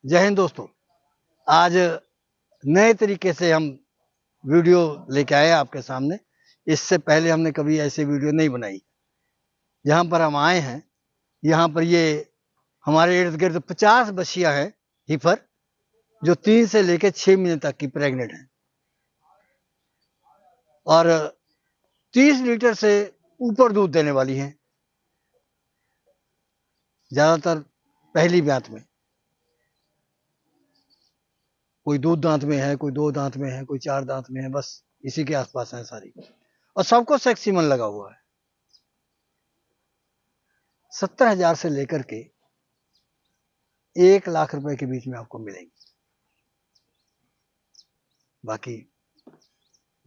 जय हिंद दोस्तों। आज नए तरीके से हम वीडियो लेके आए आपके सामने। इससे पहले हमने कभी ऐसे वीडियो नहीं बनाई। जहाँ पर हम आए हैं, यहाँ पर ये हमारे इर्द गिर्द 50 बछियाँ हैं हीफर, जो 3 से लेकर 6 महीने तक की प्रेग्नेंट हैं और 30 लीटर से ऊपर दूध देने वाली हैं, ज्यादातर पहली ब्यात में। कोई दूध दांत में है, कोई 2 दांत में है, कोई 4 दांत में है, बस इसी के आसपास है सारी। और सबको सेक्स सीमन लगा हुआ है। 70,000 से लेकर के 1 लाख रुपए के बीच में आपको मिलेंगी। बाकी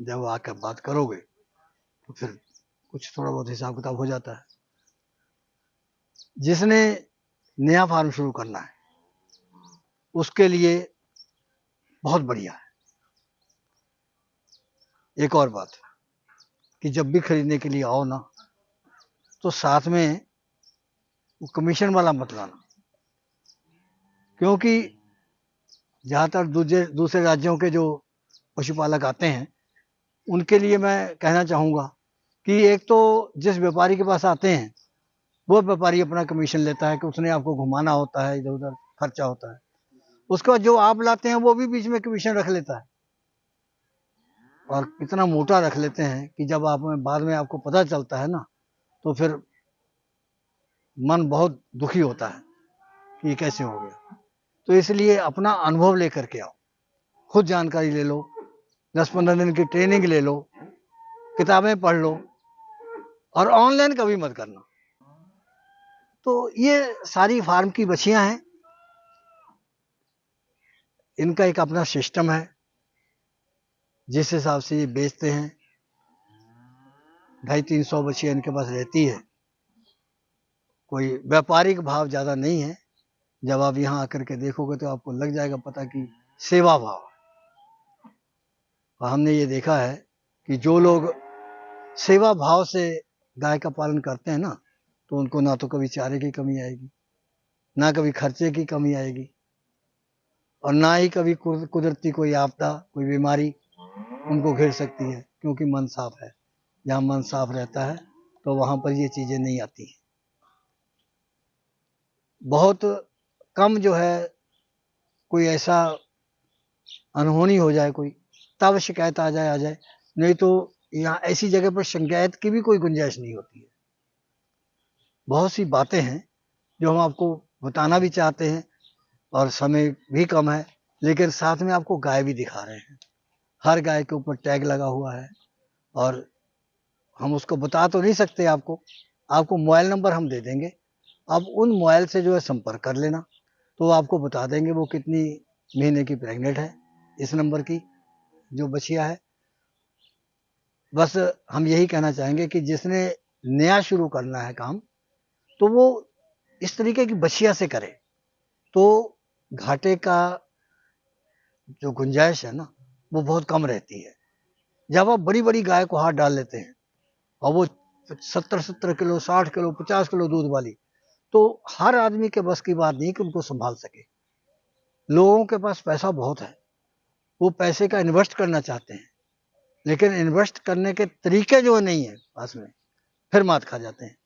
जब आकर बात करोगे तो फिर कुछ थोड़ा बहुत हिसाब किताब हो जाता है। जिसने नया फार्म शुरू करना है उसके लिए बहुत बढ़िया है। एक और बात कि जब भी खरीदने के लिए आओ ना, तो साथ में वो कमीशन वाला मत लाना, क्योंकि ज़्यादातर दूसरे राज्यों के जो पशुपालक आते हैं उनके लिए मैं कहना चाहूँगा कि एक तो जिस व्यापारी के पास आते हैं वो व्यापारी अपना कमीशन लेता है कि उसने आपको घुमाना होता है, इधर उधर खर्चा होता है। उसके बाद जो आप लाते हैं वो भी बीच में कमीशन रख लेता है, और इतना मोटा रख लेते हैं कि जब आप बाद में आपको पता चलता है ना, तो फिर मन बहुत दुखी होता है कि ये कैसे हो गया। तो इसलिए अपना अनुभव लेकर के आओ, खुद जानकारी ले लो, 10-15 दिन की ट्रेनिंग ले लो, किताबें पढ़ लो, और ऑनलाइन कभी मत करना। तो ये सारी फार्म की बछियां हैं। इनका एक अपना सिस्टम है, जिस हिसाब से ये बेचते हैं। 250-300 बछियां इनके पास रहती है। कोई व्यापारिक भाव ज़्यादा नहीं है। जब आप यहाँ आकर के देखोगे तो आपको लग जाएगा पता कि सेवा भाव। और हमने ये देखा है कि जो लोग सेवा भाव से गाय का पालन करते हैं ना, तो उनको ना तो कभी चारे की कमी आएगी, ना कभी खर्चे की कमी आएगी, और ना ही कभी कुदरती कोई आपदा, कोई बीमारी उनको घेर सकती है, क्योंकि मन साफ है। जहाँ मन साफ रहता है तो वहाँ पर ये चीज़ें नहीं आती हैं। बहुत कम जो है कोई ऐसा अनहोनी हो जाए कोई, तब शिकायत आ जाए, नहीं तो यहाँ ऐसी जगह पर शिकायत की भी कोई गुंजाइश नहीं होती है। बहुत सी बातें हैं जो हम आपको बताना भी चाहते हैं, और समय भी कम है, लेकिन साथ में आपको गाय भी दिखा रहे हैं। हर गाय के ऊपर टैग लगा हुआ है, और हम उसको बता तो नहीं सकते आपको मोबाइल नंबर हम दे देंगे। आप उन मोबाइल से जो है संपर्क कर लेना, तो आपको बता देंगे वो कितनी महीने की प्रेग्नेंट है, इस नंबर की जो बछिया है। बस हम यही कहना चाहेंगे कि जिसने नया शुरू करना है काम, तो वो इस तरीके की बछिया से करे, तो घाटे का जो गुंजाइश है ना, वो बहुत कम रहती है। जब आप बड़ी बड़ी गाय को हाथ डाल लेते हैं और वो 70-70 किलो, 60 किलो, 50 किलो दूध वाली, तो हर आदमी के बस की बात नहीं कि उनको संभाल सके। लोगों के पास पैसा बहुत है, वो पैसे का इन्वेस्ट करना चाहते हैं, लेकिन इन्वेस्ट करने के तरीके जो नहीं है पास में, फिर मात खा जाते हैं।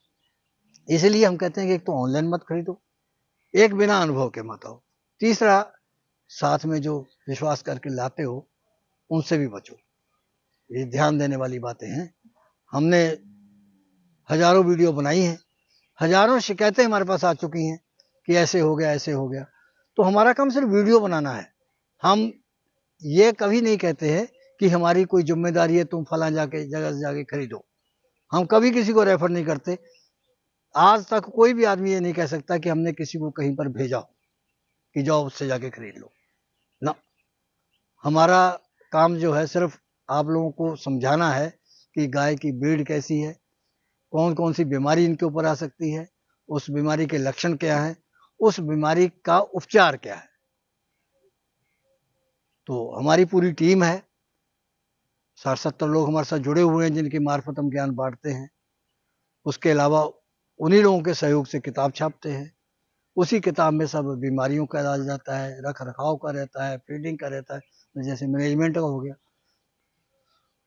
इसलिए हम कहते हैं कि एक तो ऑनलाइन मत खरीदो, एक बिना अनुभव के मत आओ, तीसरा साथ में जो विश्वास करके लाते हो उनसे भी बचो। ये ध्यान देने वाली बातें हैं। हमने हजारों वीडियो बनाई हैं, हजारों शिकायतें हमारे पास आ चुकी हैं कि ऐसे हो गया, ऐसे हो गया। तो हमारा काम सिर्फ वीडियो बनाना है। हम ये कभी नहीं कहते हैं कि हमारी कोई जिम्मेदारी है तुम फला जगह से जाके खरीदो। हम कभी किसी को रेफर नहीं करते। आज तक कोई भी आदमी ये नहीं कह सकता कि हमने किसी को कहीं पर भेजा हो कि जाओ उससे जाके खरीद लो ना। हमारा काम जो है सिर्फ आप लोगों को समझाना है कि गाय की ब्रीड कैसी है, कौन कौन सी बीमारी इनके ऊपर आ सकती है, उस बीमारी के लक्षण क्या है, उस बीमारी का उपचार क्या है। तो हमारी पूरी टीम है, 60-70 लोग हमारे साथ जुड़े हुए हैं जिनकी मार्फत हम ज्ञान बांटते हैं। उसके अलावा उन्हीं लोगों के सहयोग से किताब छापते हैं, उसी किताब में सब बीमारियों का इलाज रहता है, रख रखाव का रहता है, फीडिंग का रहता है, जैसे मैनेजमेंट का हो गया।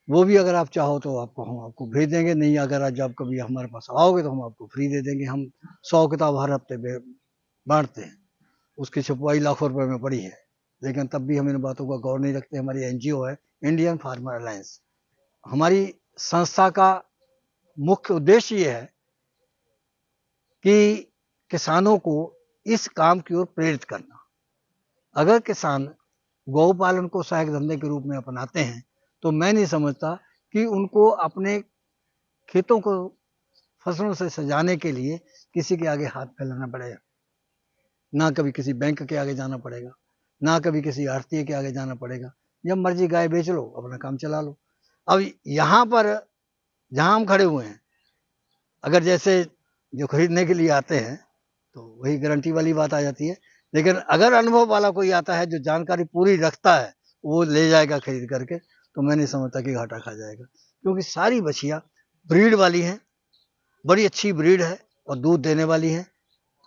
वो भी अगर आप चाहो तो हम आपको भेज देंगे। नहीं, अगर आज आप कभी हमारे पास आओगे तो हम आपको फ्री दे देंगे। हम 100 किताब हर हफ्ते बांटते हैं। उसकी छपवाई लाखों रुपए में पड़ी है, लेकिन तब भी हम इन बातों का गौर नहीं रखते। हमारी एनजीओ है इंडियन फार्मर अलायंस। हमारी संस्था का मुख्य उद्देश्य ये है कि किसानों को इस काम की ओर प्रेरित करना। अगर किसान गौ पालन को सहायक धंधे के रूप में अपनाते हैं तो मैं नहीं समझता कि उनको अपने खेतों को फसलों से सजाने के लिए किसी के आगे हाथ फैलाना पड़ेगा। ना कभी किसी बैंक के आगे जाना पड़ेगा, ना कभी किसी आढ़ती के आगे जाना पड़ेगा। जब मर्जी गाय बेच लो, अपना काम चला लो। अब यहाँ पर जहाँ हम खड़े हुए हैं, अगर जैसे जो खरीदने के लिए आते हैं तो वही गारंटी वाली बात आ जाती है। लेकिन अगर अनुभव वाला कोई आता है जो जानकारी पूरी रखता है, वो ले जाएगा खरीद करके, तो मैं नहीं समझता कि घाटा खा जाएगा। क्योंकि सारी बछियाँ ब्रीड वाली हैं, बड़ी अच्छी ब्रीड है और दूध देने वाली है।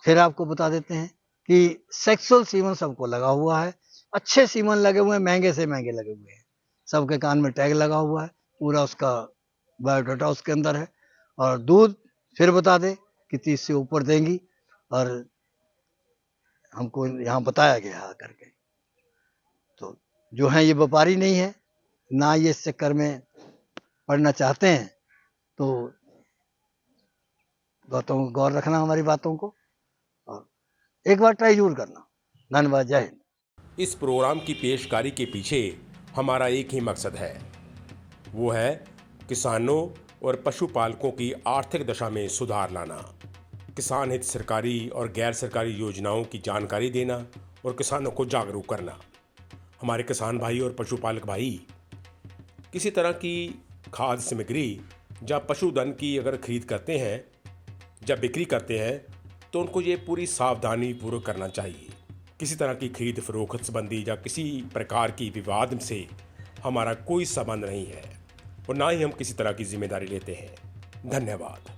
फिर आपको बता देते हैं कि सेक्सुअल सीमन सबको लगा हुआ है, अच्छे सीमन लगे हुए हैं, महंगे से महंगे लगे हुए हैं। सबके कान में टैग लगा हुआ है, पूरा उसका बायोडाटा उसके अंदर है। और दूध फिर बता दे कि 30 से ऊपर देंगी, और हमको यहाँ बताया गया आकर के। तो जो है ये व्यापारी नहीं है, ना ये इस चक्कर में पढ़ना चाहते हैं। तो गौर रखना हमारी बातों को, और एक बार ट्राई जरूर करना। धन्यवाद, जय हिंद। इस प्रोग्राम की पेशकारी के पीछे हमारा एक ही मकसद है, वो है किसानों और पशुपालकों की आर्थिक दशा में सुधार लाना, किसान हित सरकारी और गैर सरकारी योजनाओं की जानकारी देना और किसानों को जागरूक करना। हमारे किसान भाई और पशुपालक भाई किसी तरह की खाद्य सामग्री या पशुधन की अगर खरीद करते हैं, जब बिक्री करते हैं, तो उनको ये पूरी सावधानी पूर्वक करना चाहिए। किसी तरह की खरीद फरोख्त संबंधी या किसी प्रकार की विवाद से हमारा कोई संबंध नहीं है और ना ही हम किसी तरह की जिम्मेदारी लेते हैं। धन्यवाद।